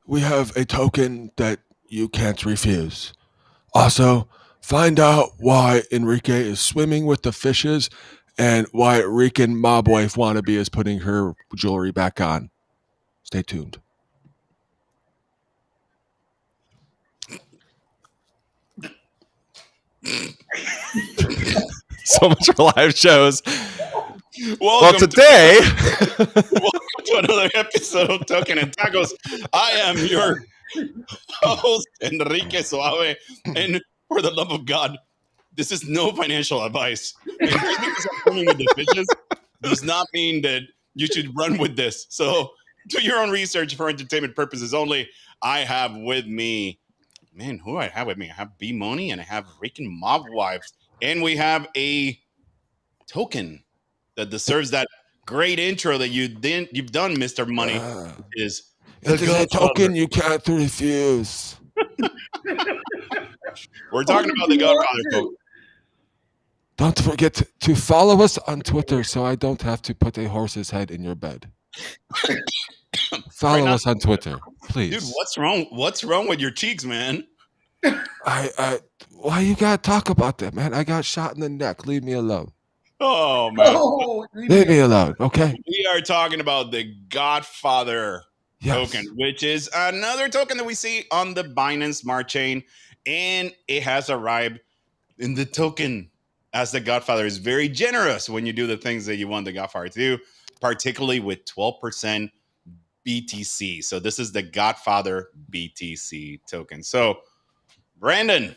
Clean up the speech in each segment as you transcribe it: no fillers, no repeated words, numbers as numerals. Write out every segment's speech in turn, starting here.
we have a token that you can't refuse. Also, find out why Enrique is swimming with the fishes and why Rican mob wife wannabe is putting her jewelry back on. Stay tuned. So much for live shows. Well, Welcome today, to another episode of Token and Tacos. I am your host, Enrique Suave. And for the love of God, this is no financial advice. And just because I'm swimming with the fishes does not mean that you should run with this. So do your own research for entertainment purposes only. I have with me, man, who do I have with me? I have B Money and I have Rican Mob Wives. And we have a token that deserves that great intro that you've done, Mr. Money, is the it is a Godfather. token you can't refuse. We're talking about the Godfather, folks. Don't forget to follow us on Twitter so I don't have to put a horse's head in your bed. Follow now- us on Twitter, please. Dude, what's wrong? What's wrong with your cheeks, man? Why you gotta talk about that, man? I got shot in the neck. Leave me alone. Oh man. Leave me alone, okay? We are talking about the Godfather Yes. token, which is another token that we see on the Binance Smart Chain, and it has arrived in the token as the Godfather is very generous when you do the things that you want the Godfather to do, particularly with 12% BTC. So this is the Godfather BTC token. So Brandon,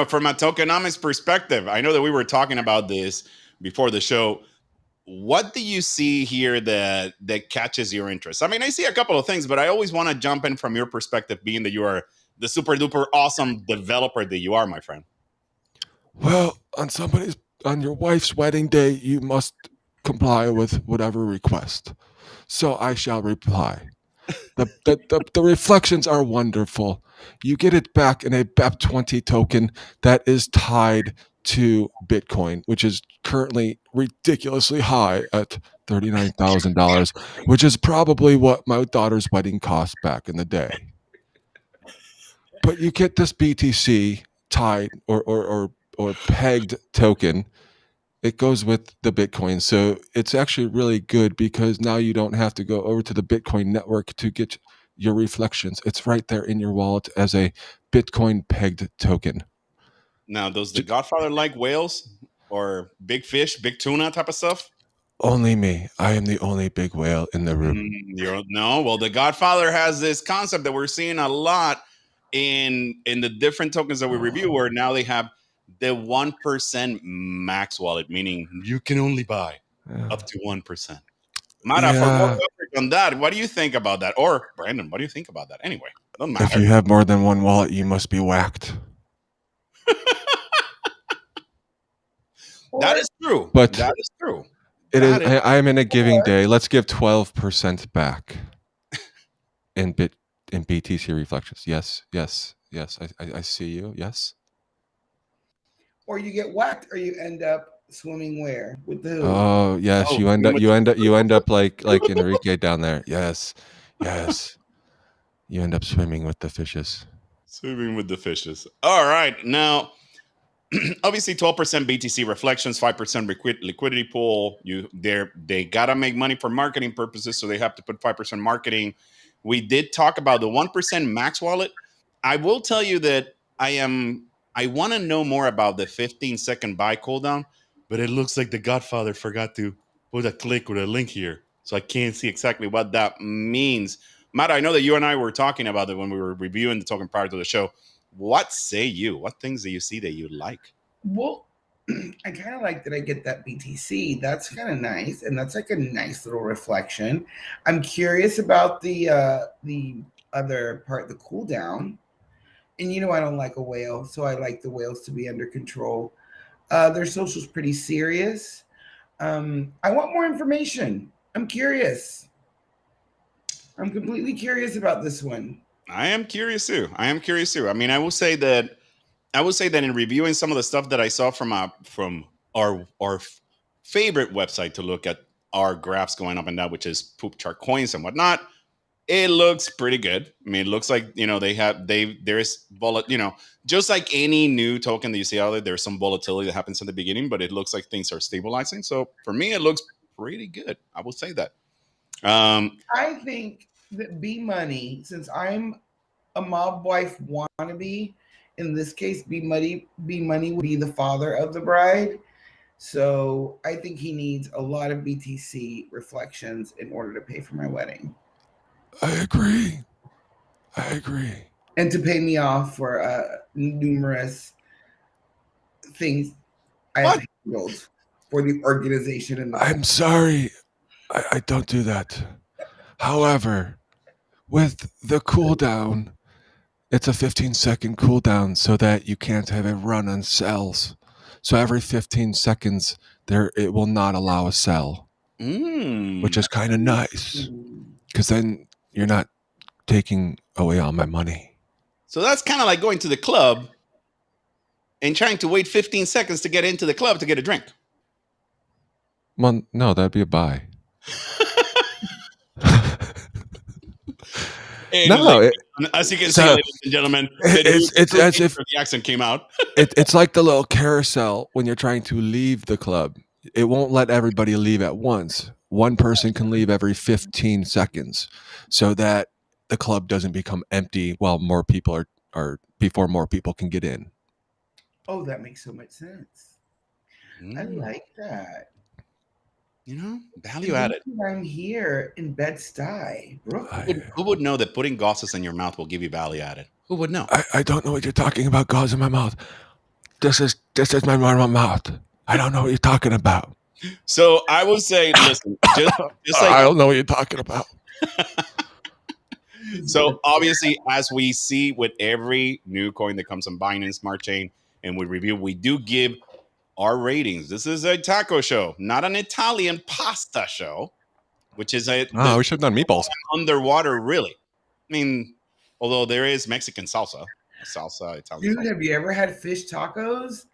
from a tokenomics perspective, I know that we were talking about this before the show. What do you see here that catches your interest? I mean, I see a couple of things, but I always want to jump in from your perspective, being that you are the super duper awesome developer that you are, my friend. Well, on your wife's wedding day, you must comply with whatever request. So I shall reply. The reflections are wonderful. You get it back in a BEP20 token that is tied to Bitcoin, which is currently ridiculously high at $39,000, which is probably what my daughter's wedding cost back in the day. But you get this BTC tied or pegged token. It goes with the Bitcoin. So it's actually really good because now you don't have to go over to the Bitcoin network to get your reflections. It's right there in your wallet as a Bitcoin pegged token. Now, does the Godfather like whales or big fish, big tuna type of stuff? Only me. I am the only big whale in the room. No. Well, the Godfather has this concept that we're seeing a lot in the different tokens that we review, where now they have the 1% max wallet, meaning you can only buy up to 1%. Mara, for more coverage on that, what do you think about that? Or Brandon, what do you think about that? Anyway, doesn't matter. If you have more than one wallet, you must be whacked. That is true. But that is true. I am in a giving day. Let's give 12% back in BTC reflections. Yes. I see you. Yes. Or you get whacked, or you end up swimming where with the who? Oh yes, you end up like Enrique down there. Yes. You end up swimming with the fishes. Swimming with the fishes. All right. Now, obviously 12% BTC reflections, 5% liquidity pool. They gotta make money for marketing purposes, so they have to put 5% marketing. We did talk about the 1% max wallet. I will tell you that I want to know more about the 15-second buy cooldown, but it looks like the Godfather forgot to put a click with a link here, so I can't see exactly what that means. Matt, I know that you and I were talking about it when we were reviewing the token prior to the show. What say you? What things do you see that you like? Well, I kind of like that I get that BTC. That's kind of nice, and that's like a nice little reflection. I'm curious about the other part, the cooldown. And I don't like a whale, so I like the whales to be under control. Their social's pretty serious. I want more information. I'm curious. I'm completely curious about this one. I am curious too. I mean, I will say that in reviewing some of the stuff that I saw from our favorite website to look at our graphs going up and down, which is Poop Chart Coins and whatnot, It looks pretty good. I mean, it looks like there's just like any new token that you see out there, there's some volatility that happens in the beginning, but it looks like things are stabilizing. So for me, it looks pretty good. I will say that. I think that B Money, since I'm a mob wife wannabe, in this case, B Money would be the father of the bride. So I think he needs a lot of BTC reflections in order to pay for my wedding. I agree. And to pay me off for numerous things I have handled for the organization. And I'm sorry. I don't do that. However, with the cooldown, it's a 15-second cooldown so that you can't have it run on cells. So every 15 seconds, it will not allow a cell, which is kind of nice. Because then you're not taking away all my money. So that's kind of like going to the club and trying to wait 15 seconds to get into the club to get a drink. Well, no, that'd be a buy. No, as you can see, ladies and gentlemen, it's as if the accent came out. It's like the little carousel when you're trying to leave the club. It won't let everybody leave at once. One person can leave every 15 seconds so that the club doesn't become empty while more people are before more people can get in. Oh, that makes so much sense. I like that. Value added. I'm here in Bed-Stuy, Brooklyn. Who would know that putting gauzes in your mouth will give you value added? Who would know? I don't know what you're talking about, gauze in my mouth. This is my normal mouth. I don't know what you're talking about. So I would say, listen, just like I don't know what you're talking about. So obviously, as we see with every new coin that comes on Binance Smart Chain and we review, we do give our ratings. This is a taco show, not an Italian pasta show, which is we should have done meatballs. Underwater, really. I mean, although there is Mexican salsa, Italian. Dude, have you ever had fish tacos?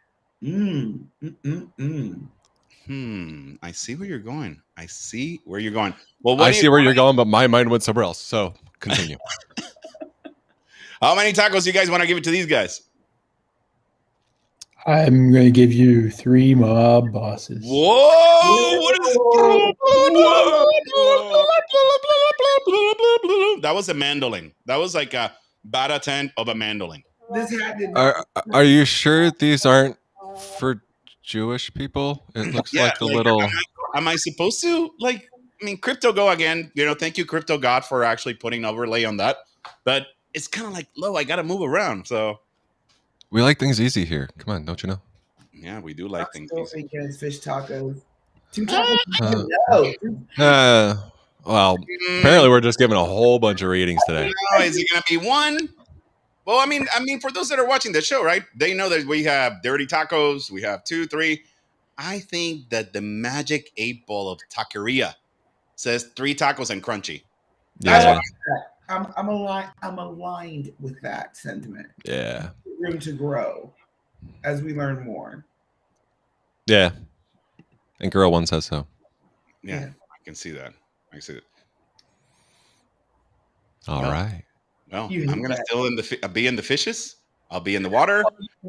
I see where you're going. Well, I see where you're going, but my mind went somewhere else. So continue. How many tacos do you guys want to give it to these guys? I'm going to give you 3 mob bosses. Whoa! What is that? Was a mandolin. That was like a bata tent of a mandolin. Are you sure these aren't for Jewish people? It looks like the little. Am I supposed to Crypto Go again? Thank you, Crypto God, for actually putting overlay on that. But it's kind of like, I got to move around. So we like things easy here. Come on, don't you know? Yeah, we do like things easy. Fish tacos. 2 tacos. Well, apparently we're just giving a whole bunch of ratings today. Is it going to be 1? Well, I mean, for those that are watching the show, right? They know that we have dirty tacos. We have 2, 3. I think that the magic 8 ball of taqueria says 3 tacos and crunchy. Yeah. I'm aligned with that sentiment. Yeah. Room to grow as we learn more. Yeah. And girl 1 says so. Yeah. I can see that. All right. Well, I'm going to still be in the fishes. I'll be in the water.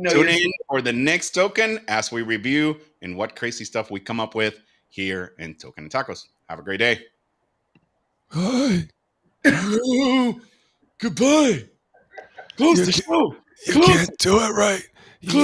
Tune in for the next token as we review and what crazy stuff we come up with here in Token and Tacos. Have a great day. Hi. Hello. Goodbye. Close the show. You can't do it right.